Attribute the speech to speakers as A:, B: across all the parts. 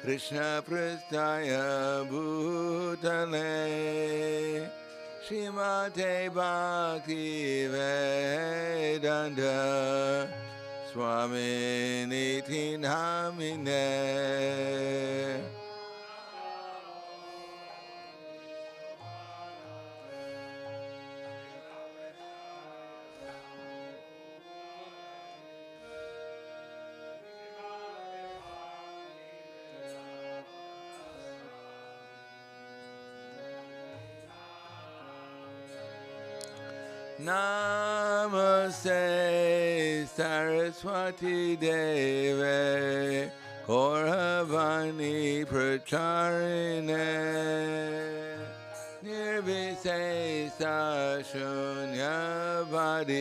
A: Krishna Prasthaya Bhutale Srimate Bhakti Vedanta Swami Niti Namine. Namaste Saraswati Deve Kauravani Pracharine Nirvisesa Shunyavadi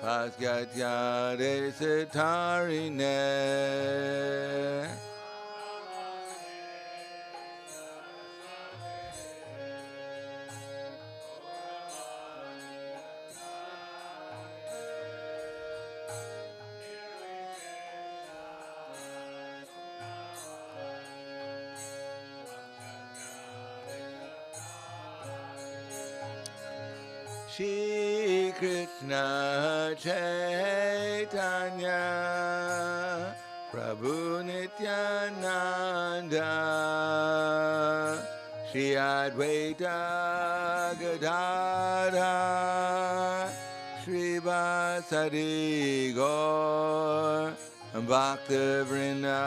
A: Paskatyade Satarine. Shri Krishna Chaitanya Prabhu Nityananda Shri Advaita Gadadha Shri Vasari Gaur Bhakta-vrinda.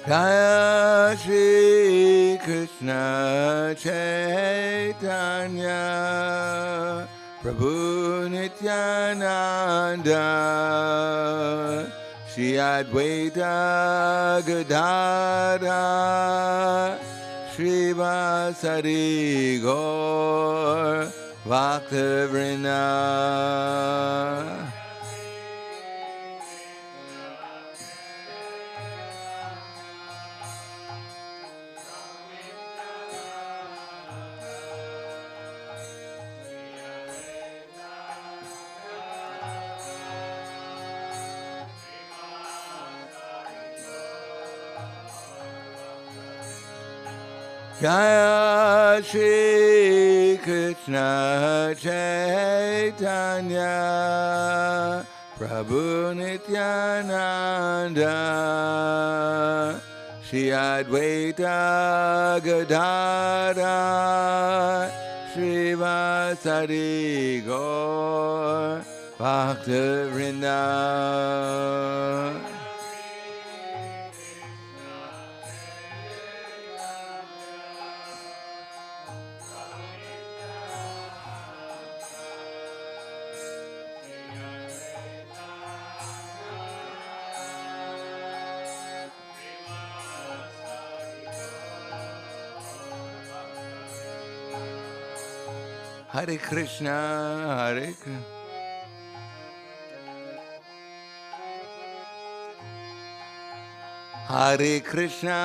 A: Jaya Shri Krishna Chaitanya Prabhu Nityananda Shri Advaita Gadadha Shri Vasari Gaur Bhakta-vrinda. Jaya Shri Krishna Chaitanya Prabhu Nityananda Shri Advaita Gadadha Shri Vasari Gaur Bhakta-vrinda. Hare Krishna, Hare Krishna. Hare Krishna,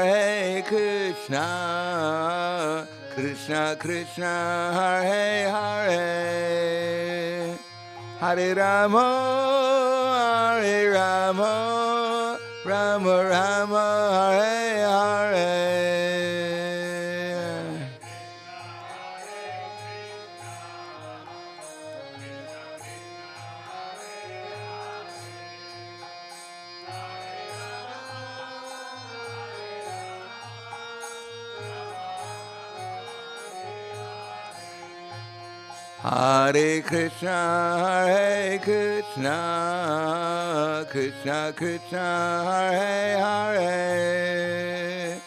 A: Hare Krishna, Krishna Krishna, Hare Hare, Hare Rama, Hare Rama, Rama Rama, Hare Hare. Hare Krishna, Hare Krishna, Krishna Krishna, Hare Hare,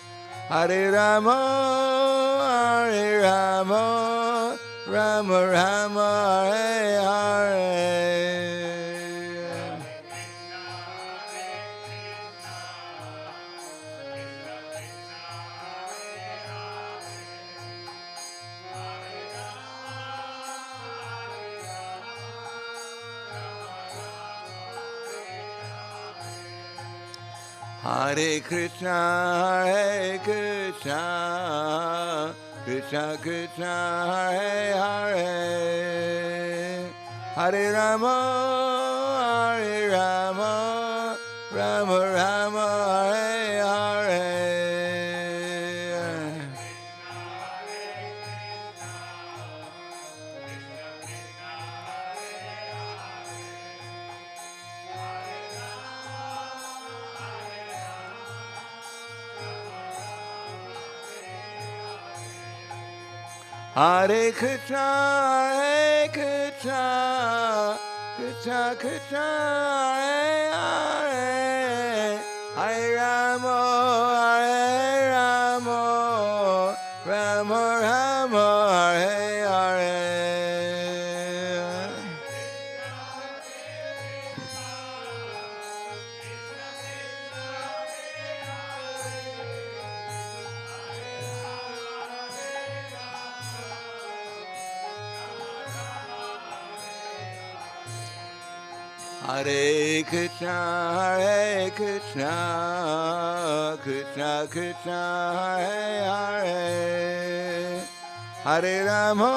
A: Hare Rama, Hare Rama, Rama Rama, Hare Hare. Hare Krishna, Hare Krishna, Krishna Krishna, Hare Hare, Hare Rama, Hare Rama, Rama Rama, Hare Hare. Hare Krishna, Hare Krishna, Krishna Krishna, Hare Hare, Hare Rama, Hare Rama, Rama Rama, Hare Hare. Hare Krishna, Hare Krishna, Krishna Krishna, Hare Hare, Hare Rama,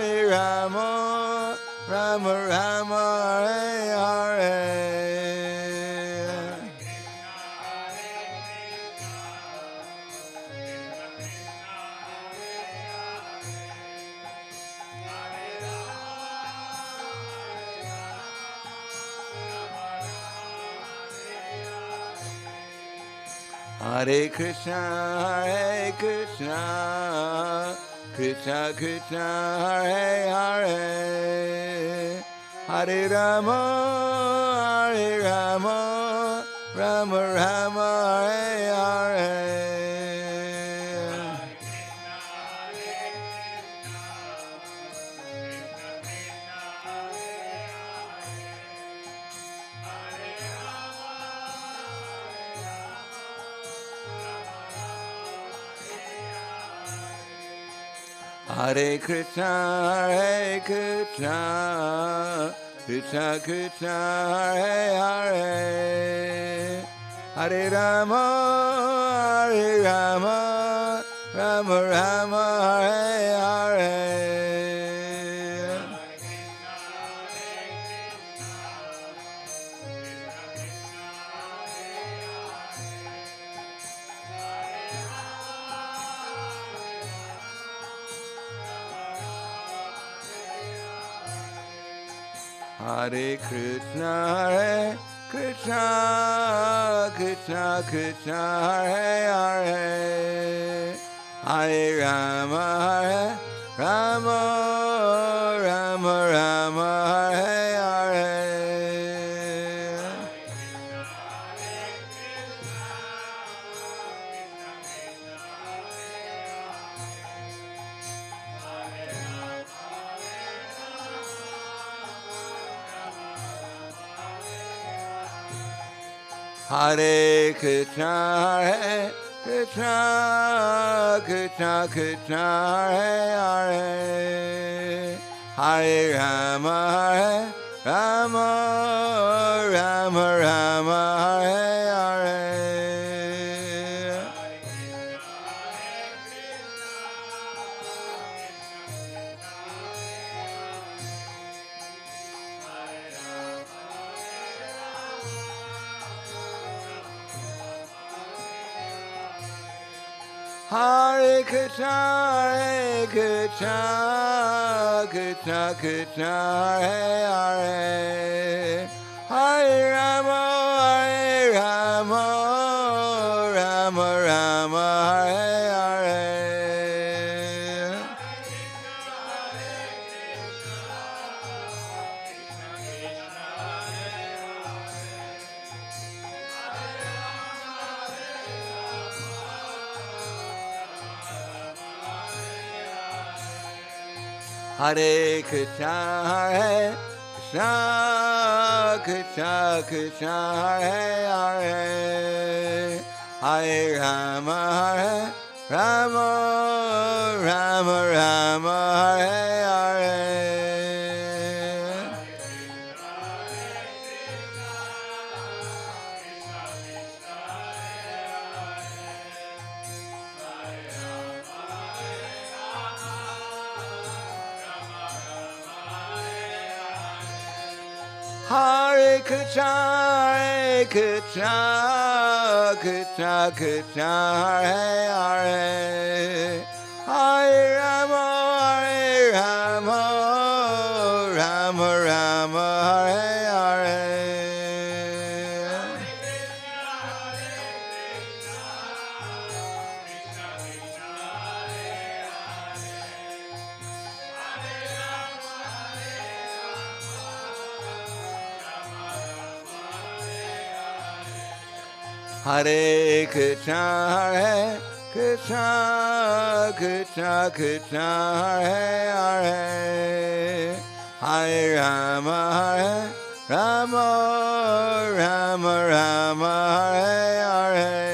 A: Hare Rama, Rama Rama, Hare Hare. Hare Krishna, Hare Krishna, Krishna Krishna, Hare Hare, Hare Rama, Hare Rama, Rama Rama, Hare Hare. Hare Krishna, Hare Krishna, Krishna Krishna, Hare Hare, Hare Rama, Hare Rama, Rama Rama, Hare Hare. Hare Krishna, Hare Krishna, Krishna Krishna, Hare Hare, Hare Rama, Hare Rama, Rama Rama, Hare Hare. Hare Krishna, Hare Krishna, Krishna Krishna, Hare Hare, Hare Rama, Hare Rama, Rama Rama, Hare Hare. Hare Krishna, Hare Krishna, Krishna Krishna, Hare Hare, Hare Rama, Hare Rama, Rama Rama, Hare Hare. Hare Krishna, Hare Krishna, Krishna Krishna, Hare Hare, Hare Rama, Hare Rama, Rama Rama, Hare Hare. Hare Krishna, Hare Krishna, Krishna Krishna, Hare Hare, Hare Rama, Hare Rama, Rama Rama, Hare Hare. Hare Krishna, Hare Krishna, Krishna Krishna, Hare Hare, Hare Rama, Hare Rama, Rama Rama, Hare Hare.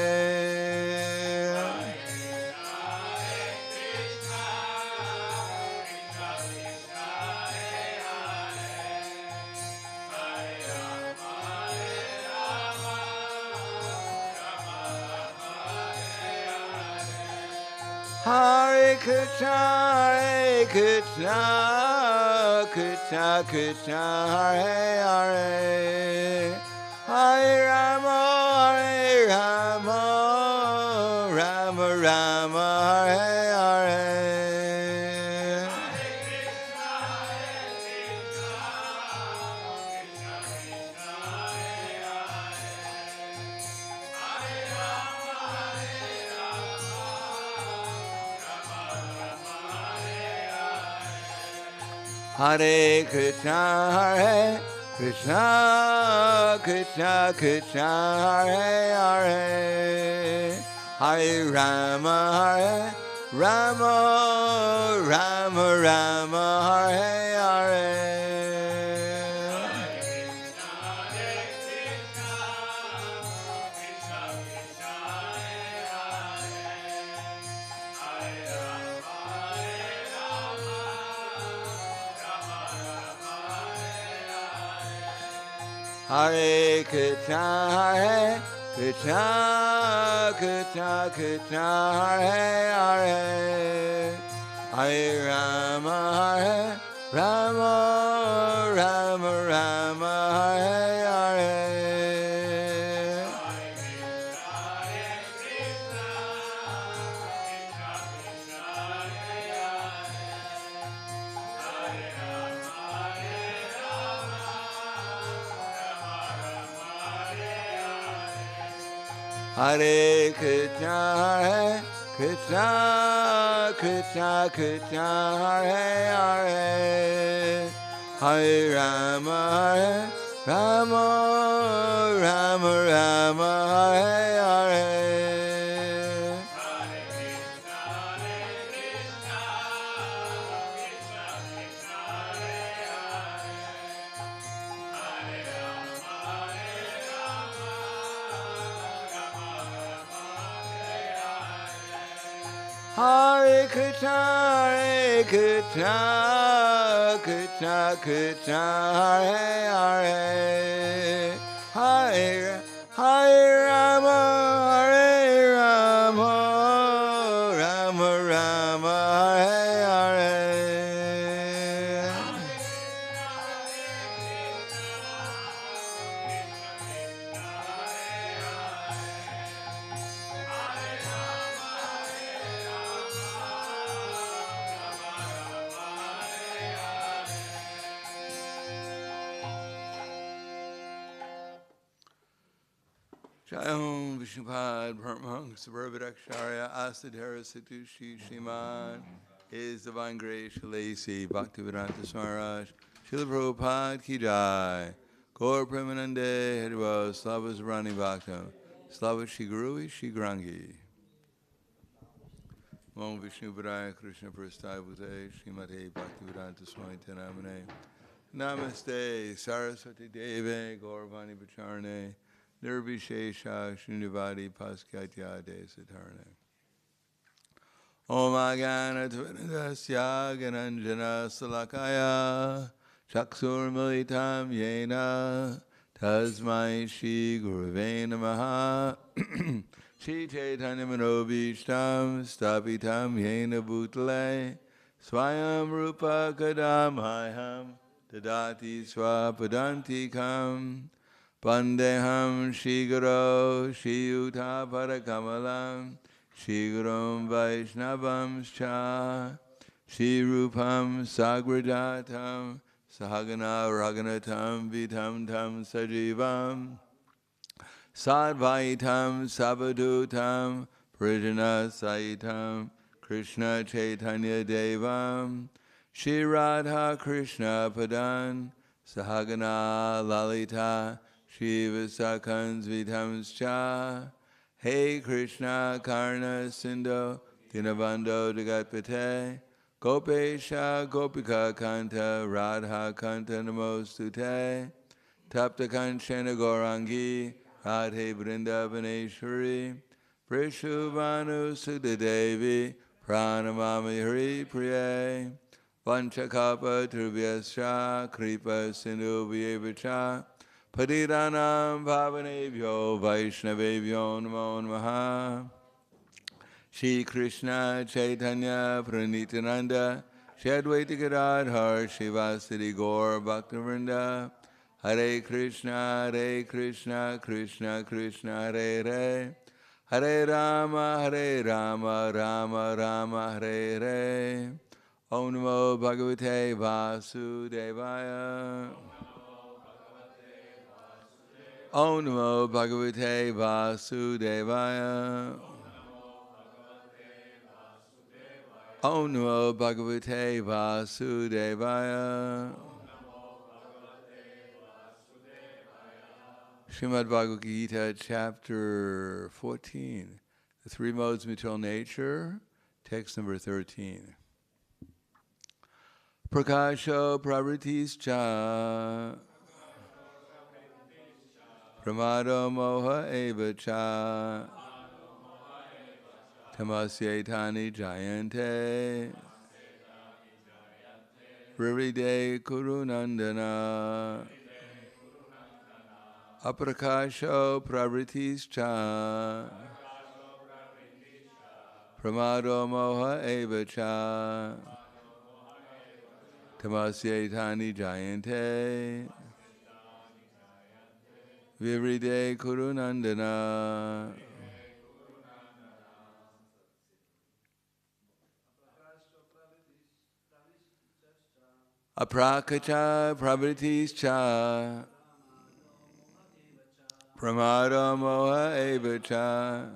A: Hare Krishna, Hare Krishna, Krishna Krishna, Hare Hare, Hare Rama, Hare Rama, Rama Rama, Hare Hare. Hare Krishna, Hare Krishna, Krishna Krishna, Hare Hare, Hare Rama, Hare Rama, Rama Rama, Hare Hare. Hare Krishna, Hare Krishna, Krishna Krishna, Hare Hare, Hare Rama, Hare Rama, Rama Rama, Hare Hare. Hare Krishna, Hare Krishna, Krishna Krishna, Hare Hare, Hare Rama, Hare Rama, Rama Rama, Hare Hare. Hare Krishna, Hare Krishna, Krishna Krishna, Hare Hare, Hare Rama, Hare Rama, Rama Rama, Hare Hare. Jai Vishnupad Paramahansa Parvadaksharya Asadhara Satushi Shriman His Divine Grace Shalasi Bhaktivedanta Smaraj Srila Prabhupada Ki Jai Gaur Premanande Hariva Slava Zarani Bhakta Slava Shigurui Shigrangi Om Vishnu Padaya Krishna Prasthaya Bhute Srimate Bhaktivedanta Swami Tenamane Namaste Saraswati Deve Gauravani Pacharne Nirvishesha Shrunivadi Paskatya Satarne Om Agana Tvinadasya Gananjana Salakaya Chaksur Militam Yena Tasmai Shri Gurave Namaha Shri Chaitanya Manobishtam Stapitam Yena Bhutale Swayam Rupa Kadam Hayam Tadati swapadantikam Vandeham Shiguro Shiyuta Parakamalam Shigurum Vaishnavam Cha Shirupam Sagradatam Sahagana Raganatam Vitam Tam Sajivam Sadvaitam Sabadutam Prijana Saitam Krishna Chaitanya Devam Shri Radha Krishna Padan Sahagana Lalita Shiva Sakans Vitamscha Hey Krishna Karna Sindho Dinabando Dagatpate Gopesha Gopika Kanta Radha Kanta Namostute Tapta Kanchana Gorangi Radhe Vrindavaneshwari Prishubhanu Sudadevi Pranamami Hari Priye Vanchakapa Trubhyascha Kripa Sindhu Vyevacha Patiranam Bhavanebhyo Vaishnavebhyo Namo Namaha Shri Krishna Chaitanya Pranitananda Shri Advaita Gadadhar Shivasati Gaur Bhaktivinoda Hare Krishna Krishna Krishna Hare Hare Hare Rama Rama Rama Hare Hare Om Namo Bhagavate Vasudevaya Om Namo Bhagavate Vasudevaya Om Namo Bhagavate Vasudevaya Srimad Bhagavad Gita, chapter 14, the three modes of material nature, text number 13. Prakasho pravritischa pramado moha eva cha tamasyetani jayante vivride kurunandana aprakasho pravritischa pramado moha eva cha tamasyetani jayante vivride kurunandana aprakacha pravritischa pramado moha eva cha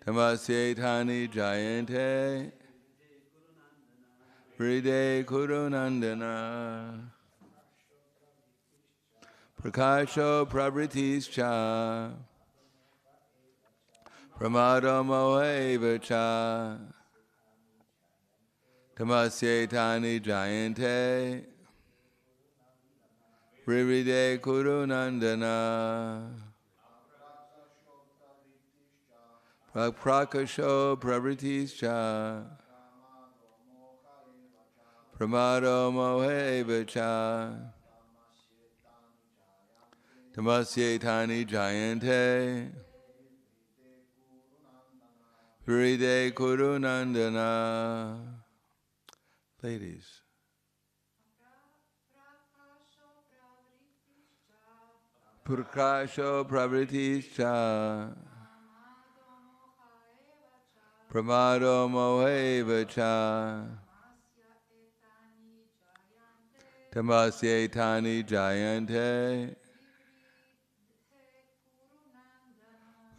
A: tamasyetani jayante vivride kurunandana prakasho pravritischa pramado moha eva cha tamasyetani jayante vivride kurunandana prakasho pravritischa pramado moha eva cha tamasyetani jayante vivride kurunandana. Ladies. Prakasho pravritischa pramado moha eva cha tamasyetani jayante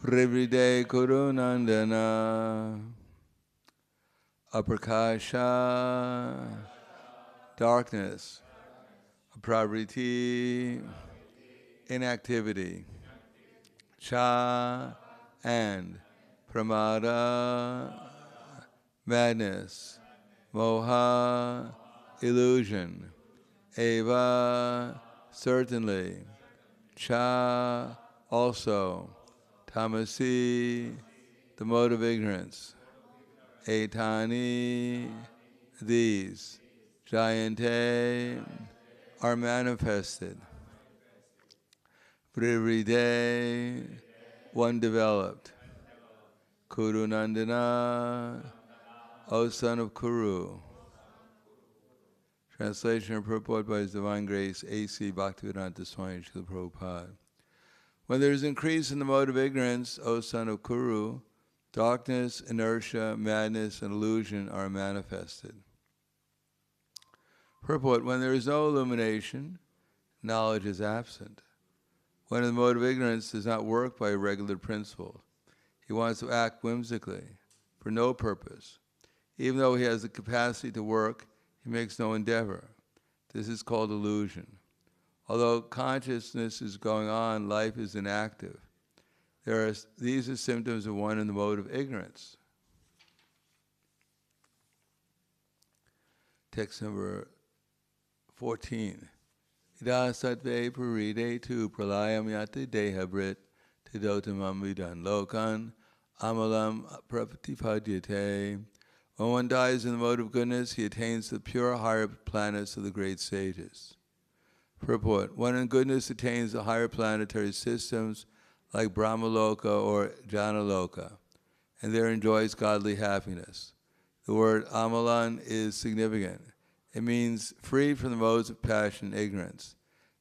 A: vivride kurunandana. Aprakasha, darkness. Pravriti, inactivity. Cha, and. Pramada, madness. Moha, illusion. Eva, certainly. Cha, also. Tamasi, the mode of ignorance. Etani, these. Jayante, are manifested. Vrivride, one developed. Kurunandana, O son of Kuru. Translation and purport by His Divine Grace, A.C. Bhaktivedanta Swami Srila Prabhupada. When there is increase in the mode of ignorance, O son of Kuru, darkness, inertia, madness, and illusion are manifested. Purport: when there is no illumination, knowledge is absent. When the mode of ignorance does not work by regular principles, he wants to act whimsically, for no purpose. Even though he has the capacity to work, he makes no endeavor. This is called illusion. Although consciousness is going on, life is inactive. These are symptoms of one in the mode of ignorance. Text number 14. Ida sattve puride tu pralayam yati dehabrit tidotamam vidan lokan amalam pratipadyate. When one dies in the mode of goodness, he attains the pure higher planets of the great sages. Purport: one in goodness attains the higher planetary systems like Brahmaloka or Janaloka, and there enjoys godly happiness. The word amalan is significant. It means free from the modes of passion and ignorance.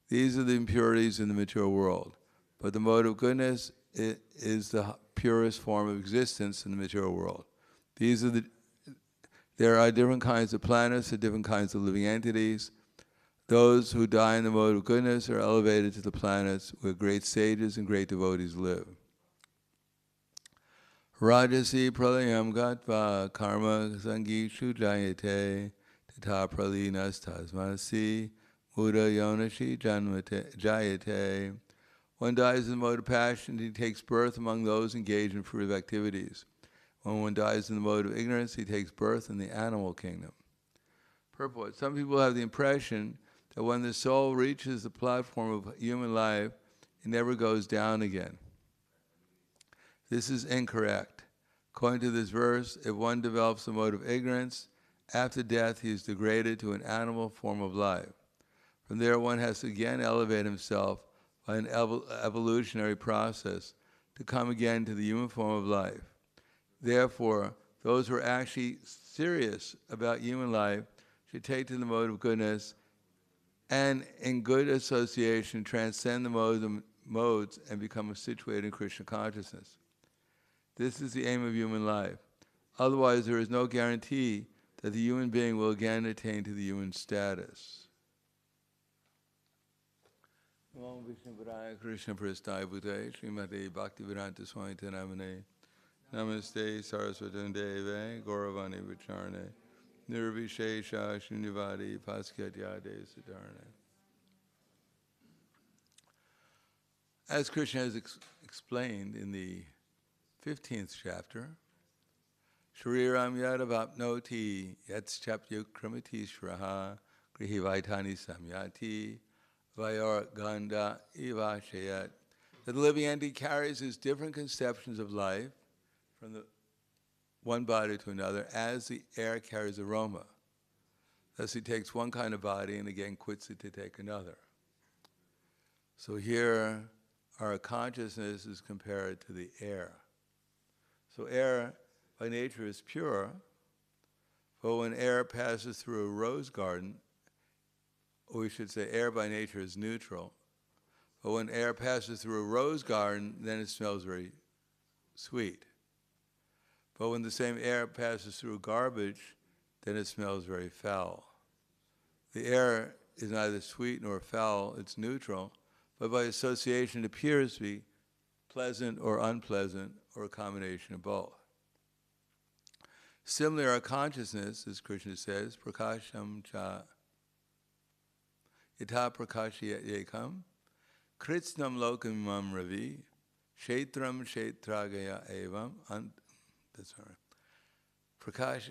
A: These are the impurities in the material world, but the mode of goodness is the purest form of existence in the material world. There are different kinds of planets and different kinds of living entities. Those who die in the mode of goodness are elevated to the planets where great sages and great devotees live. Rajasi pralayam gatva karma sangishu jayate tata pralinas tasmasi muda yonashi jayate. One dies in the mode of passion, he takes birth among those engaged in fruitive activities. When one dies in the mode of ignorance, he takes birth in the animal kingdom. Purport: some people have the impression that when the soul reaches the platform of human life, it never goes down again. This is incorrect. According to this verse, if one develops the mode of ignorance, after death he is degraded to an animal form of life. From there one has to again elevate himself by an evolutionary process to come again to the human form of life. Therefore, those who are actually serious about human life should take to the mode of goodness and in good association transcend the modes and become situated in Krishna consciousness. This is the aim of human life. Otherwise, there is no guarantee that the human being will again attain to the human status. Om Vishnu Padaya Krishna Prasthaya Bhutaya Srimate Bhaktivedanta Swami Namane Namaste Saraswati Deve Gauravani Vicharne Nirvishesha Shunyavadi Paskatyade Siddharne. As Krishna has explained in the 15th chapter, Shriram Yadavapnoti Yatschapyukramati Shraha Grihi Vaitani Samyati Vayar Ganda Ivashayat. The living entity carries his different conceptions of life from the one body to another as the air carries aroma. Thus he takes one kind of body and again quits it to take another. So here our consciousness is compared to the air. So air by nature is pure, but when air passes through a rose garden, or we should say air by nature is neutral, but when air passes through a rose garden, then it smells very sweet. But when the same air passes through garbage, then it smells very foul. The air is neither sweet nor foul, it's neutral, but by association it appears to be pleasant or unpleasant, or a combination of both. Similarly, our consciousness, as Krishna says, prakasham cha yatha prakashya ekam kritsnam lokamimam ravi kshetram kshetragaya evam. That's all right. Prakash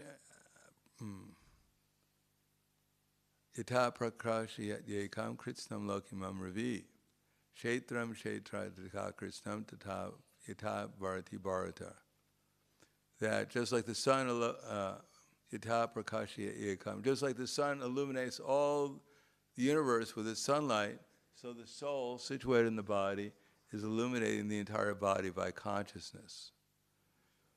A: yatha prakashya ekam kritsnam lokamimam ravi kshetram kshetragaya kritsnam tata yatha bharati bharata. That just like the sun, yatha prakashya ekam, just like the sun illuminates all the universe with its sunlight, so the soul situated in the body is illuminating the entire body by consciousness.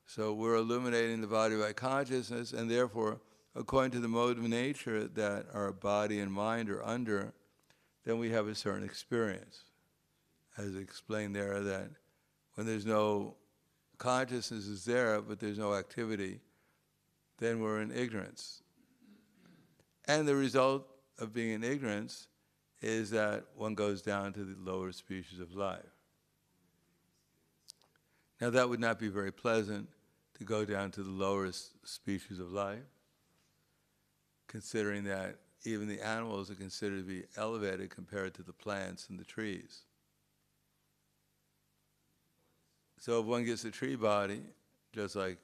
A: So we're illuminating the body by consciousness, and therefore, according to the mode of nature that our body and mind are under, then we have a certain experience. As explained there, that when there's no consciousness is there, but there's no activity, then we're in ignorance. And the result of being in ignorance is that one goes down to the lower species of life. Now that would not be very pleasant, to go down to the lowest species of life, considering that even the animals are considered to be elevated compared to the plants and the trees. So if one gets a tree body, just like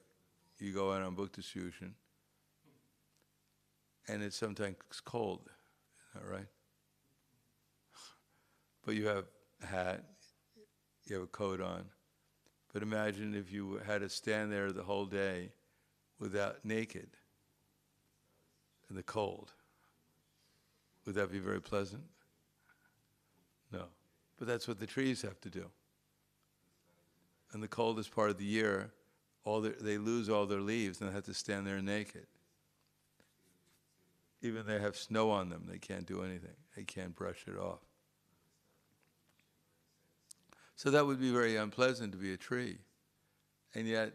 A: you go out on book distribution, and it's sometimes cold, is that right? But you have a hat, you have a coat on. But imagine if you had to stand there the whole day without naked in the cold. Would that be very pleasant? No. But that's what the trees have to do. In the coldest part of the year, they lose all their leaves and they have to stand there naked. Even they have snow on them, they can't do anything. They can't brush it off. So that would be very unpleasant to be a tree. And yet,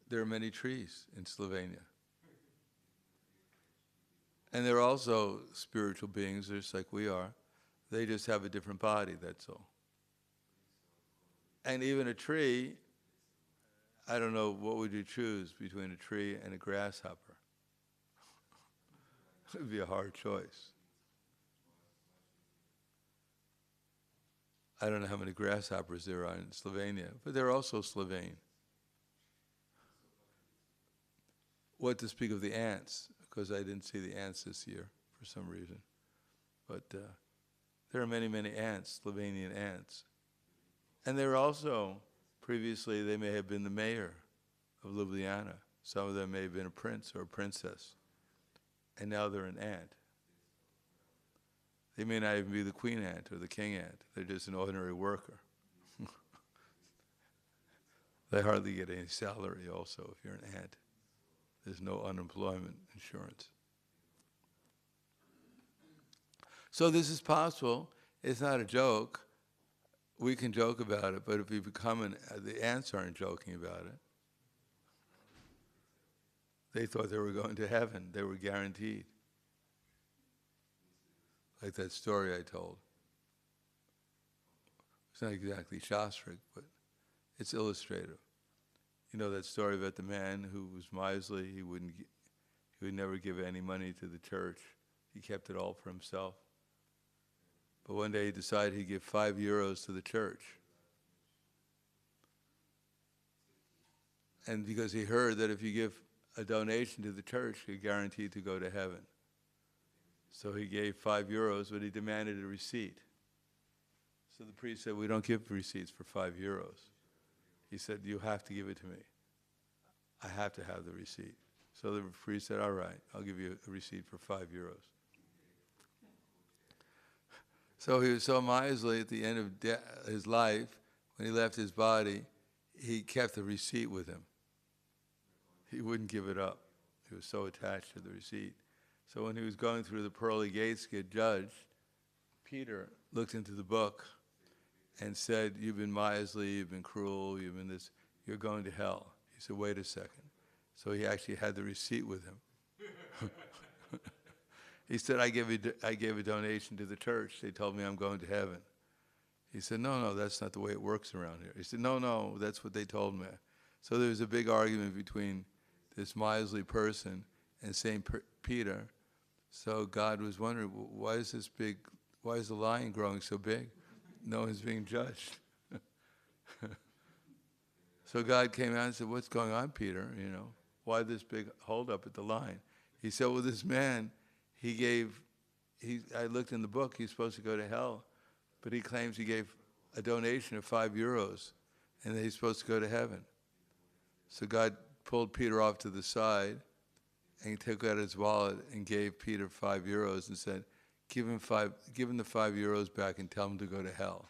A: there are many trees in Slovenia. And they're also spiritual beings, just like we are. They just have a different body, that's all. And even a tree, I don't know, what would you choose between a tree and a grasshopper? It would be a hard choice. I don't know how many grasshoppers there are in Slovenia, but they're also Slovene. What to speak of the ants, because I didn't see the ants this year for some reason. But there are many, many ants, Slovenian ants. And they're also, previously they may have been the mayor of Ljubljana. Some of them may have been a prince or a princess. And now they're an ant. They may not even be the queen ant or the king ant. They're just an ordinary worker. They hardly get any salary also if you're an ant. There's no unemployment insurance. So this is possible. It's not a joke. We can joke about it, but if we become the ants aren't joking about it. They thought they were going to heaven. They were guaranteed. Like that story I told. It's not exactly shastric, but it's illustrative. You know that story about the man who was miserly. He would never give any money to the church. He kept it all for himself. But one day he decided he'd give €5 to the church. And because he heard that if you give a donation to the church, you're guaranteed to go to heaven. So he gave €5, but he demanded a receipt. So the priest said, we don't give receipts for €5. He said, you have to give it to me. I have to have the receipt. So the priest said, all right, I'll give you a receipt for €5. So he was so miserly at the end of his life, when he left his body, he kept the receipt with him. He wouldn't give it up. He was so attached to the receipt. So when he was going through the pearly gates to get judged, Peter looked into the book and said, you've been miserly, you've been cruel, you've been this, you're going to hell. He said, wait a second. So he actually had the receipt with him. He said, I gave a donation to the church. They told me I'm going to heaven. He said, no, that's not the way it works around here. He said, no, that's what they told me. So there was a big argument between this miserly person and St. Peter. So God was wondering, why is the lion growing so big? No one's being judged. So God came out and said, what's going on, Peter? Why this big holdup at the line? He said, well, this man, I looked in the book, he's supposed to go to hell, but he claims he gave a donation of €5 and that he's supposed to go to heaven. So God pulled Peter off to the side and he took out his wallet and gave Peter €5 and said, give him the €5 back and tell him to go to hell.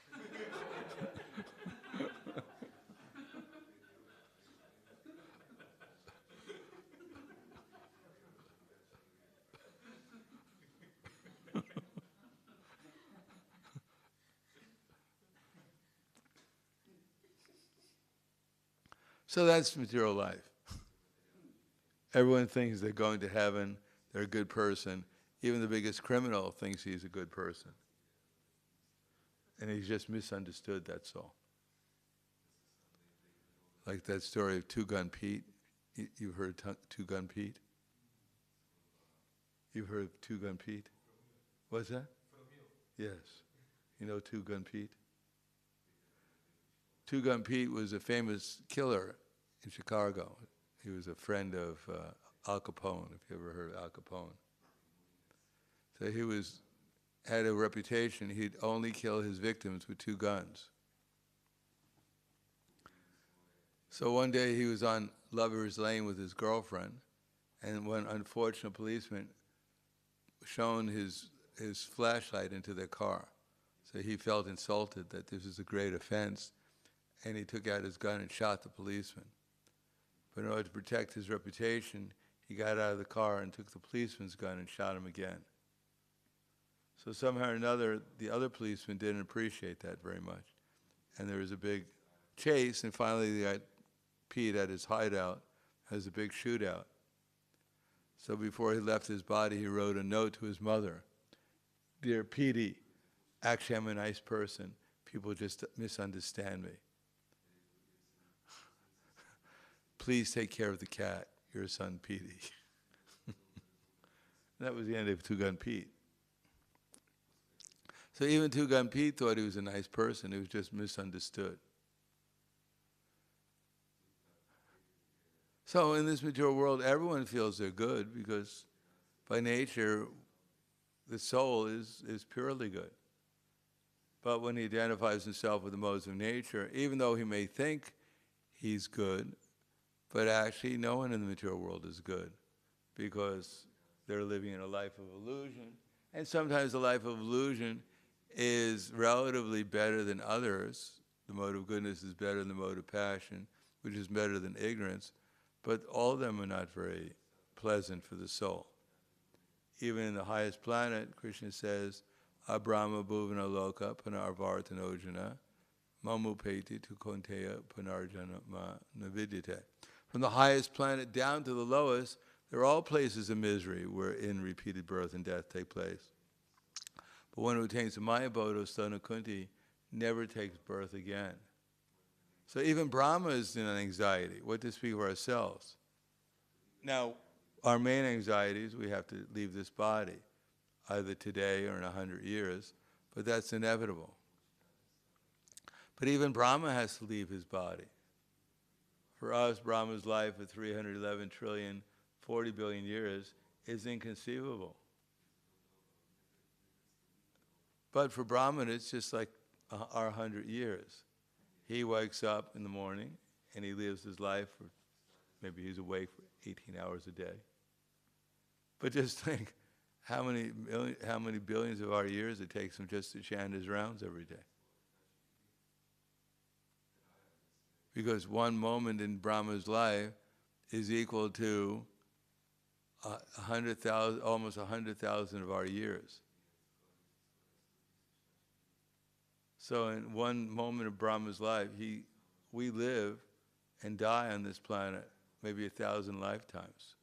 A: So that's material life. Everyone thinks they're going to heaven, they're a good person. Even the biggest criminal thinks he's a good person. And he's just misunderstood, that's all. Like that story of Two-Gun Pete. You've heard Two-Gun Pete? You've heard of Two-Gun Pete? What's that? Yes. You know Two-Gun Pete? Two-Gun Pete was a famous killer in Chicago. He was a friend of Al Capone, if you ever heard of Al Capone. So he had a reputation, he'd only kill his victims with 2 guns. So one day he was on Lover's Lane with his girlfriend, and one unfortunate policeman shone his flashlight into their car. So he felt insulted that this was a great offense, and he took out his gun and shot the policeman. But in order to protect his reputation, he got out of the car and took the policeman's gun and shot him again. So somehow or another, the other policeman didn't appreciate that very much. And there was a big chase, and finally they got Pete at his hideout. There was a big shootout. So before he left his body, he wrote a note to his mother. Dear Petey, actually I'm a nice person. People just misunderstand me. Please take care of the cat, your son Petey. That was the end of Two-Gun Pete. So even Two-Gun Pete thought he was a nice person. He was just misunderstood. So in this material world, everyone feels they're good because by nature, the soul is purely good. But when he identifies himself with the modes of nature, even though he may think he's good, but actually no one in the material world is good because they're living in a life of illusion. And sometimes the life of illusion is relatively better than others. The mode of goodness is better than the mode of passion, which is better than ignorance. But all of them are not very pleasant for the soul. Even in the highest planet, Krishna says, Abrahma bhuvana loka panarvartanojana mamupeti tu konteya panarjana ma navidyate. From the highest planet down to the lowest, they're all places of misery wherein repeated birth and death take place. But one who attains the Maya Bodho Stana Kunti never takes birth again. So even Brahma is in an anxiety. What to speak of ourselves? Now, our main anxiety is we have to leave this body, either today or in 100 years, but that's inevitable. But even Brahma has to leave his body. For us, Brahma's life of 311 trillion, 40 billion years is inconceivable. But for Brahman, it's just like our 100 years. He wakes up in the morning and he lives his life, for maybe he's awake for 18 hours a day. But just think how many billions of our years it takes him just to chant his rounds every day. Because one moment in Brahma's life is equal to 100,000, almost 100,000 of our years. So in one moment of Brahma's life, we live and die on this planet maybe 1,000 lifetimes.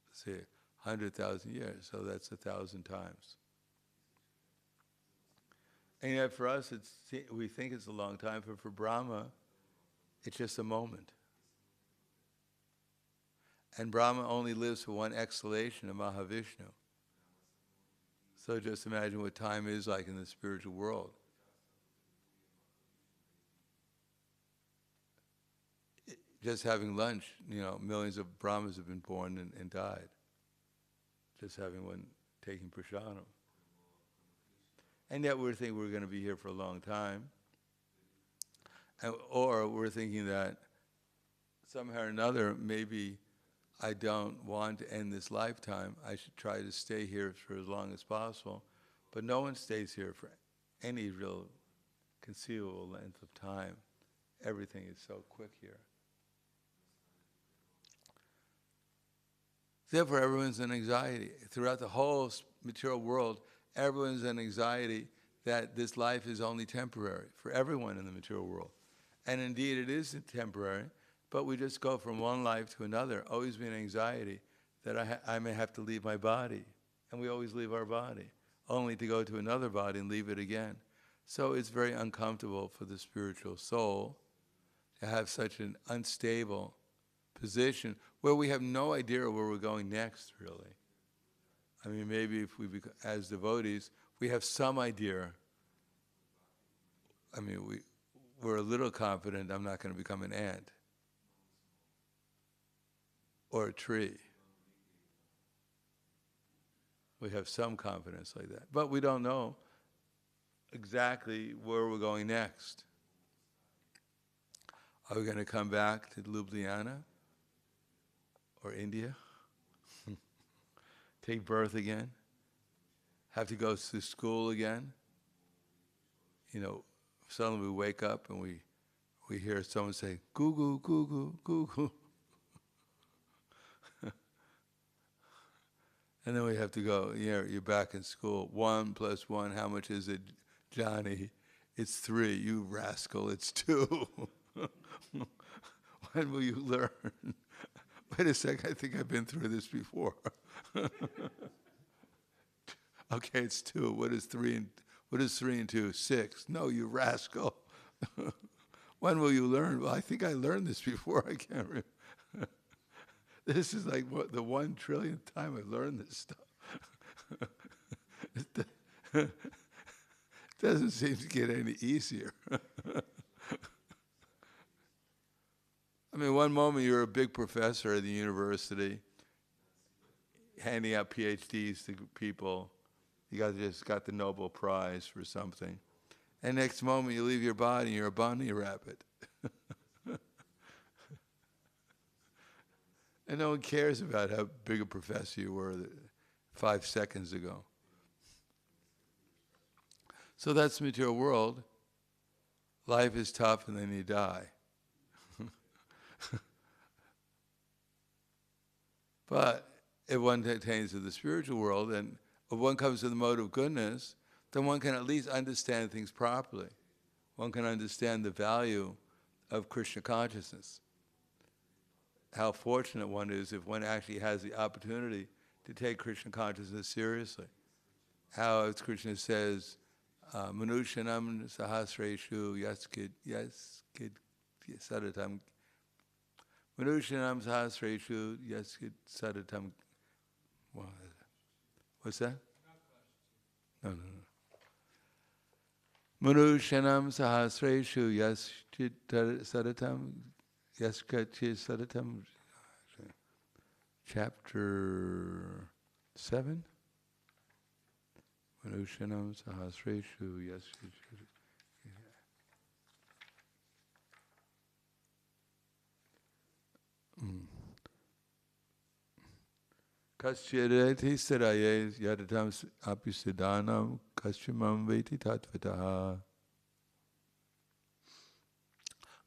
A: Let's see, 100,000 years, so that's 1,000 times. And yet for us, we think it's a long time, but for Brahma, it's just a moment. And Brahma only lives for one exhalation of Mahavishnu. So just imagine what time is like in the spiritual world. Just having lunch, millions of Brahmas have been born and died. Just having one taking prasadam. And yet we think we're going to be here for a long time. Or we're thinking that somehow or another, maybe I don't want to end this lifetime. I should try to stay here for as long as possible. But no one stays here for any real conceivable length of time. Everything is so quick here. Therefore, everyone's in anxiety. Throughout the whole material world, everyone's in anxiety that this life is only temporary for everyone in the material world. And indeed it is temporary, but we just go from one life to another, always being anxiety that I may have to leave my body. And we always leave our body, only to go to another body and leave it again. So it's very uncomfortable for the spiritual soul to have such an unstable position where we have no idea where we're going next, really. I mean, maybe if we, as devotees, we have some idea. I mean, we're a little confident I'm not going to become an ant or a tree. We have some confidence like that. But we don't know exactly where we're going next. Are we going to come back to Ljubljana or India? Take birth again? Have to go to school again? You know, suddenly we wake up and we hear someone say, "Goo goo, goo goo, goo goo." And then we have to go, you're back in school. 1 + 1, how much is it, Johnny? It's 3. You rascal, it's 2. When will you learn? Wait a second, I think I've been through this before. Okay, it's 2. What is 3 and 2? 6. No, you rascal. When will you learn? Well, I think I learned this before. I can't remember. This is like the 1 trillionth time I've learned this stuff. It doesn't seem to get any easier. I mean, one moment you're a big professor at the university, handing out PhDs to people. You just got the Nobel Prize for something. And next moment you leave your body and you're a bunny rabbit. And no one cares about how big a professor you were 5 seconds ago. So that's the material world. Life is tough and then you die. But if one attains to the spiritual world, and if one comes to the mode of goodness, then one can at least understand things properly. One can understand the value of Krishna consciousness. How fortunate one is if one actually has the opportunity to take Krishna consciousness seriously. How, as Krishna says, Manushanam sahasreshu yaskid sadatam. Manushanam sahasreshu yaskid sadatam. What's that? No. Manushanam sahasreshu yaskid sadatam. Yaskachis Sadatam, chapter 7. Manushanam Sahasreshu Yaskachis. Kaschireti Saraye Yadatam Apisidanam Kaschimam Veti Tatvataha.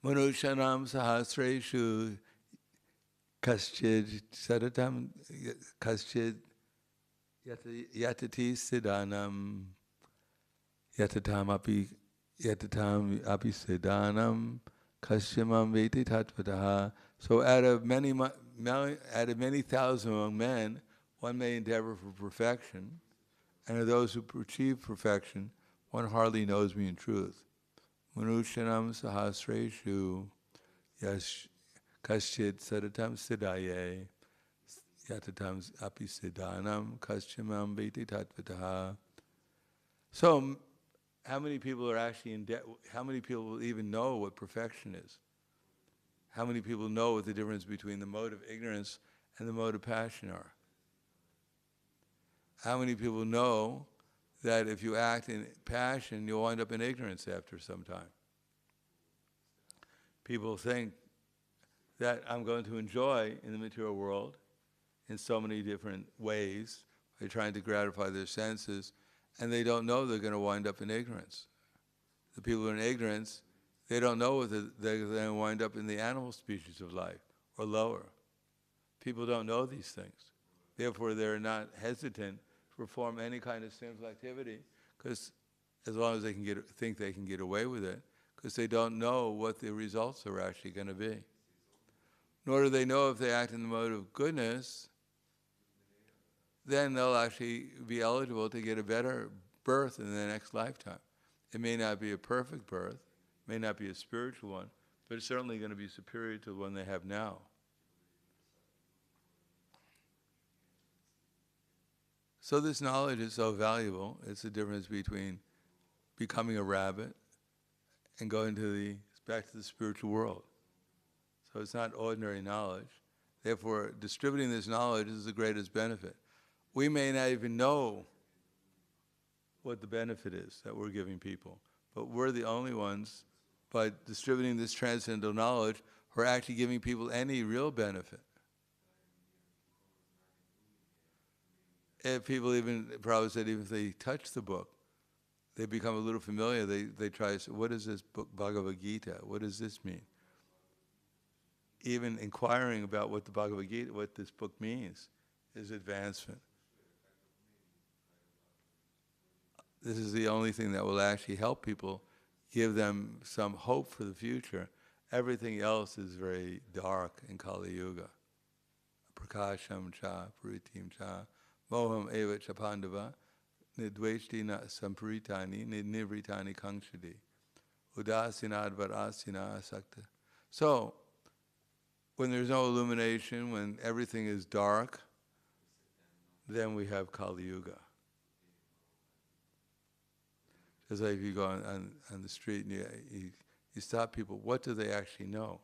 A: Manushanam sahasreshu kaschid sadatam kaschid yatati siddhanam yatatam api siddhanam kaschimam veti tatvataha. So out of many thousand among men, one may endeavor for perfection, and of those who achieve perfection, one hardly knows me in truth. Manushanam sahasreshu yash kaschid sadatam siddhaye yatatam api siddhanam kaschimam veti tatvataha. So, how many people are actually how many people even know what perfection is? How many people know what the difference between the mode of ignorance and the mode of passion are? How many people know that if you act in passion, you'll wind up in ignorance after some time? People think that I'm going to enjoy in the material world in so many different ways. They're trying to gratify their senses, and they don't know they're going to wind up in ignorance. The people who are in ignorance, they don't know whether they're going to wind up in the animal species of life or lower. People don't know these things. Therefore, they're not hesitant to perform any kind of sinful activity, because as long as they can think they can get away with it, because they don't know what the results are actually going to be. Nor do they know if they act in the mode of goodness, then they'll actually be eligible to get a better birth in the next lifetime. It may not be a perfect birth, may not be a spiritual one, but it's certainly going to be superior to the one they have now. So this knowledge is so valuable. It's the difference between becoming a rabbit and going back to the spiritual world. So it's not ordinary knowledge. Therefore, distributing this knowledge is the greatest benefit. We may not even know what the benefit is that we're giving people, but we're the only ones, by distributing this transcendental knowledge, who are actually giving people any real benefit. If people Prabhupada said, even if they touch the book, they become a little familiar, they try to say, what is this book, Bhagavad Gita? What does this mean? Even inquiring about what the Bhagavad Gita, what this book means, is advancement. This is the only thing that will actually help people, give them some hope for the future. Everything else is very dark in Kali Yuga. Prakasham cha, puritim cha, moham eva cha pandava, nidveshti na sampuritani, nivritani kangshadi, udasinad varasina asakta. So, when there's no illumination, when everything is dark, then we have Kali Yuga. Just like if you go on the street and you stop people, what do they actually know?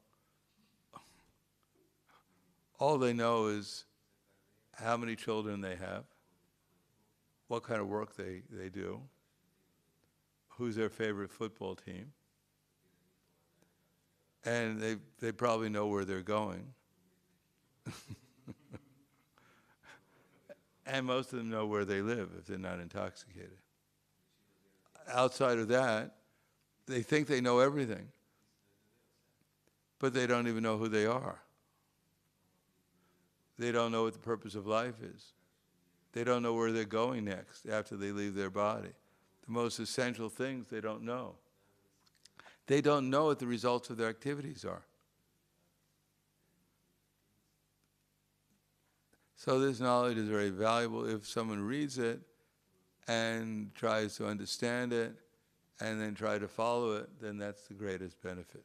A: All they know is how many children they have, what kind of work they do, who's their favorite football team, and they probably know where they're going. And most of them know where they live if they're not intoxicated. Outside of that, they think they know everything, but they don't even know who they are. They don't know what the purpose of life is. They don't know where they're going next after they leave their body. The most essential things they don't know. They don't know what the results of their activities are. So this knowledge is very valuable. If someone reads it and tries to understand it and then try to follow it, then that's the greatest benefit.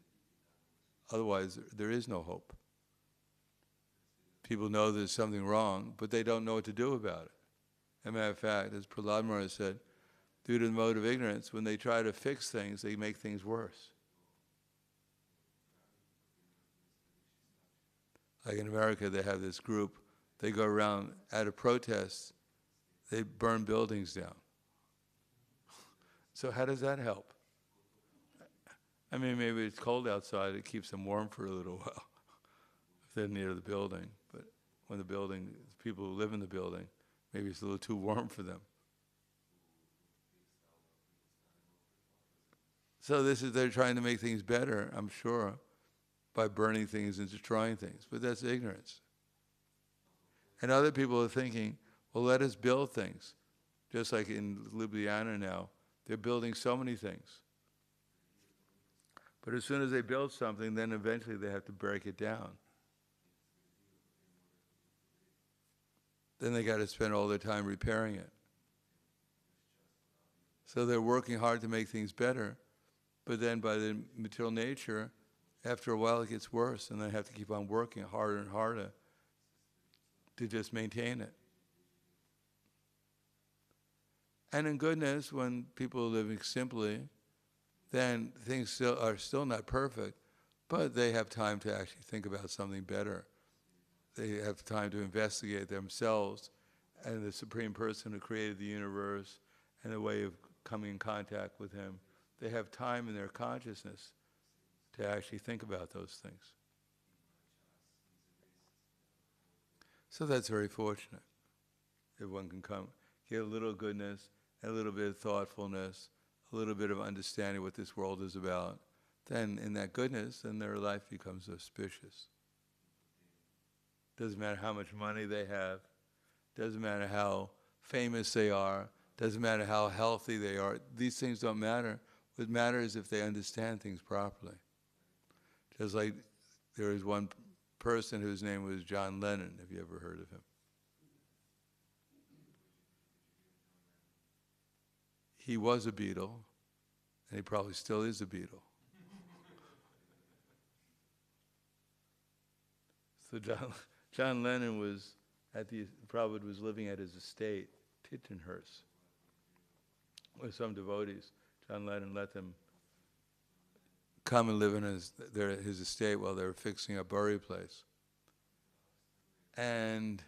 A: Otherwise, there is no hope. People know there's something wrong, but they don't know what to do about it. As a matter of fact, as Prahlad Maharaj said, due to the mode of ignorance, when they try to fix things, they make things worse. Like in America, they have this group, they go around at a protest, they burn buildings down. So how does that help? I mean, maybe it's cold outside, it keeps them warm for a little while, if they're near the building. But when the people who live in the building, maybe it's a little too warm for them. So they're trying to make things better, I'm sure, by burning things and destroying things. But that's ignorance. And other people are thinking, well, let us build things. Just like in Ljubljana now, they're building so many things. But as soon as they build something, then eventually they have to break it down. Then they got to spend all their time repairing it. So they're working hard to make things better, but then by the material nature, after a while it gets worse, and they have to keep on working harder and harder to just maintain it. And in goodness, when people are living simply, then things are still not perfect, but they have time to actually think about something better. They have time to investigate themselves and the Supreme Person who created the universe and the way of coming in contact with Him. They have time in their consciousness to actually think about those things. So that's very fortunate. If one can come, get a little goodness, a little bit of thoughtfulness, a little bit of understanding what this world is about, then in that goodness, then their life becomes auspicious. Doesn't matter how much money they have, doesn't matter how famous they are, doesn't matter how healthy they are. These things don't matter What matters is if they understand things properly. Just like there was one person whose name was John Lennon. Have you ever heard of him? He was a Beatle, and he probably still is a Beatle. So John Lennon was Prabhupada was living at his estate, Tittenhurst, with some devotees. John Lennon let them come and live in his estate while they were fixing a burial place. And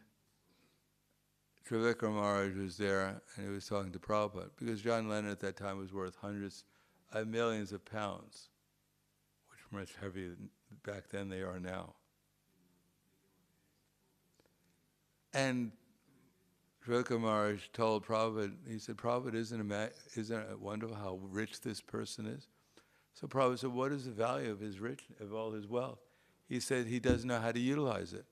A: Trivikram Maharaj was there, and he was talking to Prabhupada, because John Lennon at that time was worth hundreds of millions of pounds, which were much heavier back then they are now. And Trivikram Maharaj told Prabhupada, he said, Prabhupada, isn't it wonderful how rich this person is? So Prabhupada said, what is the value of his of all his wealth? He said, he doesn't know how to utilize it.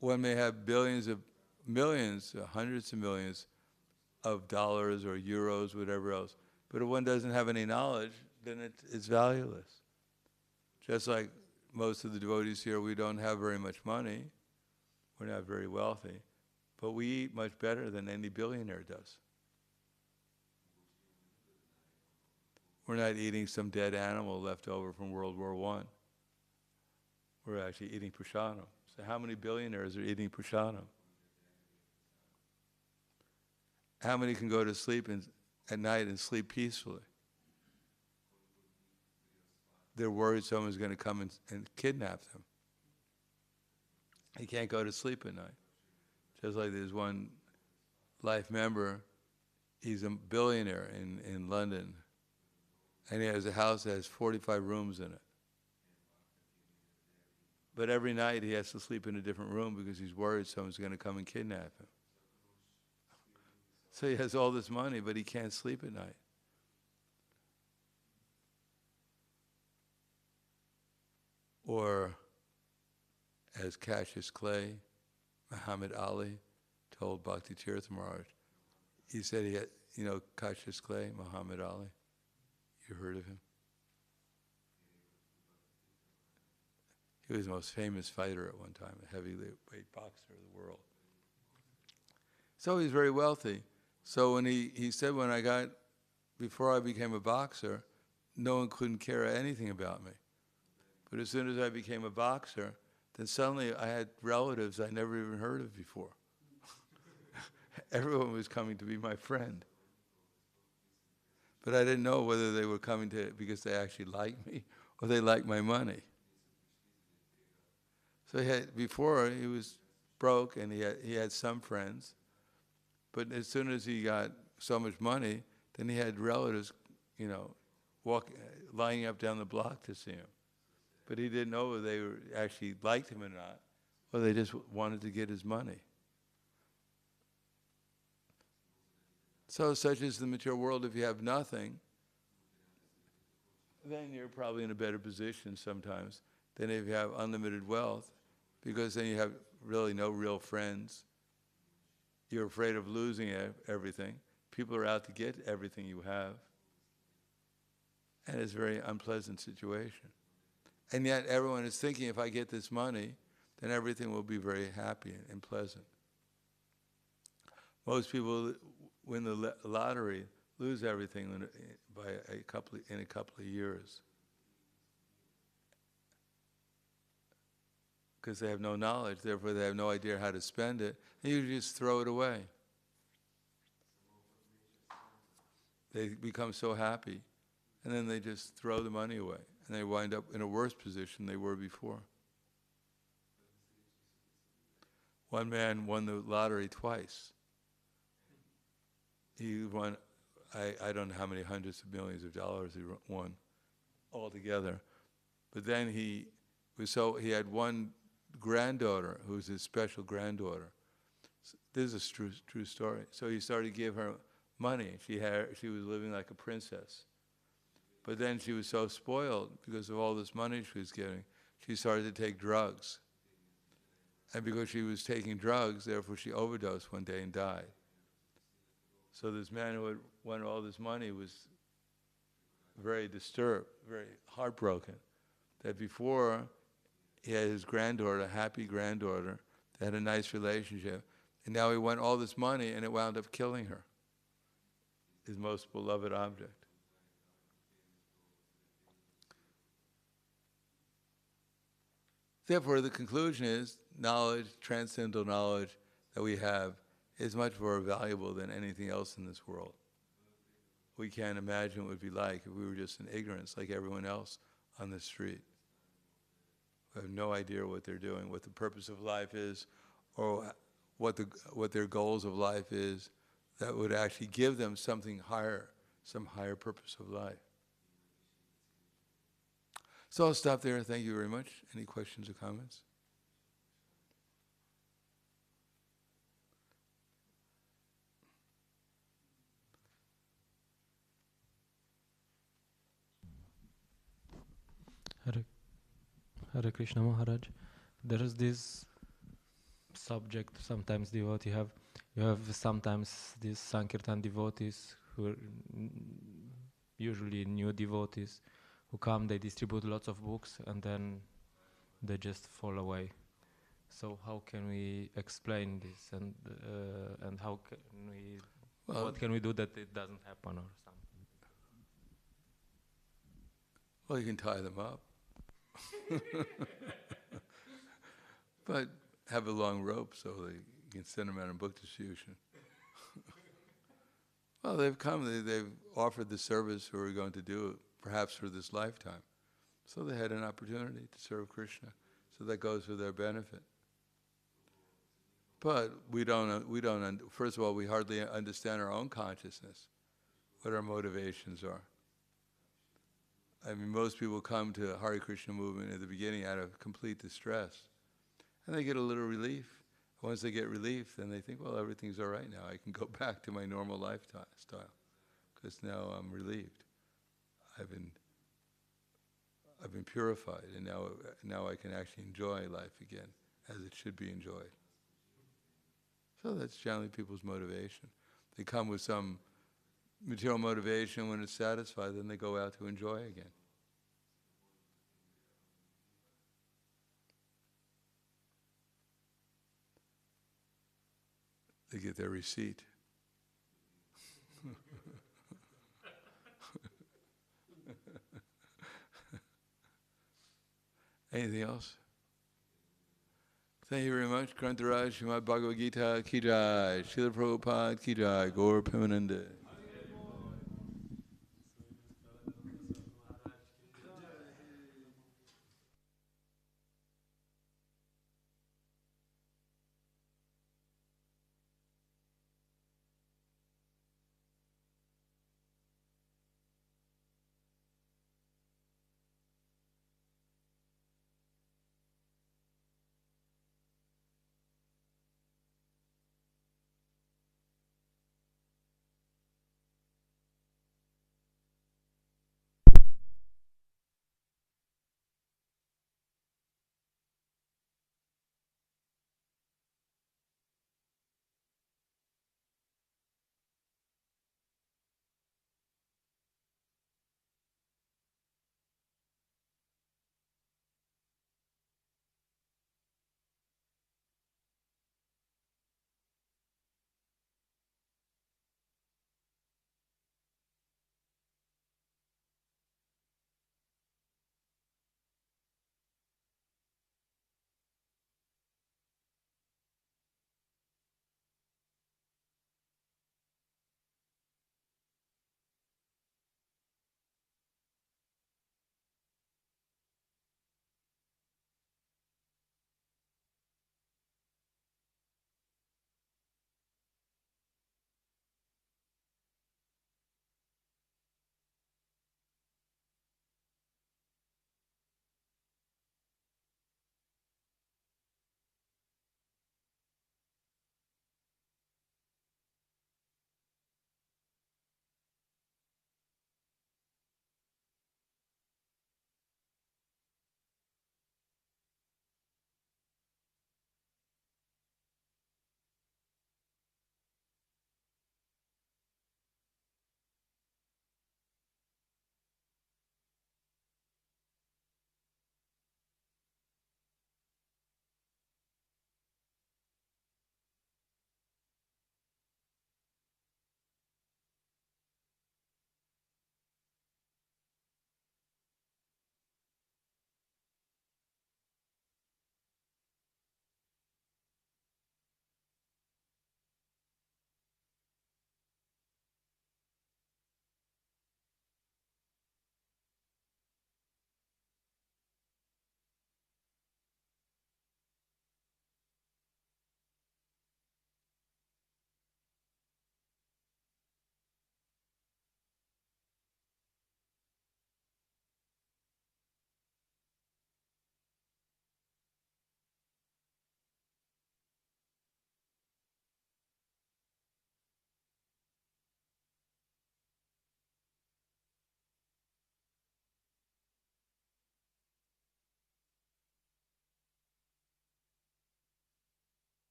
A: One may have millions, hundreds of millions of dollars or euros, whatever else, but if one doesn't have any knowledge, then it's valueless. Just like most of the devotees here, we don't have very much money, we're not very wealthy, but we eat much better than any billionaire does. We're not eating some dead animal left over from World War I. We're actually eating prasadam. So how many billionaires are eating prasadam? How many can go to sleep at night and sleep peacefully? They're worried someone's going to come and kidnap them. He can't go to sleep at night. Just like there's one life member, he's a billionaire in London, and he has a house that has 45 rooms in it. But every night he has to sleep in a different room because he's worried someone's going to come and kidnap him. So he has all this money, but he can't sleep at night. Or, as Cassius Clay, Muhammad Ali told Bhakti Tirtha Maharaj, he said he had, Cassius Clay, Muhammad Ali, you heard of him? He was the most famous fighter at one time, a heavyweight boxer of the world. So he's very wealthy. So when he said, before I became a boxer, no one couldn't care anything about me. But as soon as I became a boxer, then suddenly I had relatives I never even heard of before. Everyone was coming to be my friend. But I didn't know whether they were coming because they actually liked me or they liked my money. So before he was broke and he had some friends, but as soon as he got so much money, then he had relatives, lining up down the block to see him. But he didn't know whether they actually liked him or not, or they just wanted to get his money. So such is the material world. If you have nothing, then you're probably in a better position sometimes than if you have unlimited wealth, because then you have really no real friends. You're afraid of losing everything. People are out to get everything you have. And it's a very unpleasant situation. And yet everyone is thinking, if I get this money, then everything will be very happy and pleasant. Most people win the lottery, lose everything in a couple of years. Because they have no knowledge, therefore they have no idea how to spend it, and you just throw it away. They become so happy, and then they just throw the money away, and they wind up in a worse position they were before. One man won the lottery twice. He won, I don't know how many hundreds of millions of dollars he won altogether. But then he had one granddaughter who was his special granddaughter. This is a true story. So he started to give her money. She was living like a princess. But then she was so spoiled because of all this money she was getting, she started to take drugs. And because she was taking drugs, therefore she overdosed one day and died. So this man who had won all this money was very disturbed, very heartbroken, that before he had his granddaughter, a happy granddaughter, they had a nice relationship, and now he won all this money and it wound up killing her, his most beloved object. Therefore, the conclusion is knowledge, transcendental knowledge that we have is much more valuable than anything else in this world. We can't imagine what it would be like if we were just in ignorance like everyone else on the street. We have no idea what they're doing, what the purpose of life is, or what their goals of life is that would actually give them something higher, some higher purpose of life. So I'll stop there. Thank you very much. Any questions or comments?
B: Hare Krishna Maharaj, there is this subject. Sometimes you have sometimes these Sankirtan devotees who are usually new devotees who come. They distribute lots of books and then they just fall away. So how can we explain this, and how can we? Well, what can we do that it doesn't happen or something?
A: Well, you can tie them up. But have a long rope so you can send them out on book distribution. Well, they've come, they've offered the service who are going to do it, perhaps for this lifetime. So they had an opportunity to serve Krishna. So that goes for their benefit. But we don't, first of all, we hardly understand our own consciousness, what our motivations are. I mean, most people come to Hare Krishna movement at the beginning out of complete distress. And they get a little relief. Once they get relief, then they think, well, everything's all right now. I can go back to my normal lifestyle, because now I'm relieved. I've been purified, and now I can actually enjoy life again as it should be enjoyed. So that's generally people's motivation. They come with some material motivation. When it's satisfied, then they go out to enjoy again. They get their receipt. Anything else? Thank you very much. Grantaraj Srimad Bhagavad Gita Ki Jai, Srila Prabhupada Ki Jai, Gaur Premanande.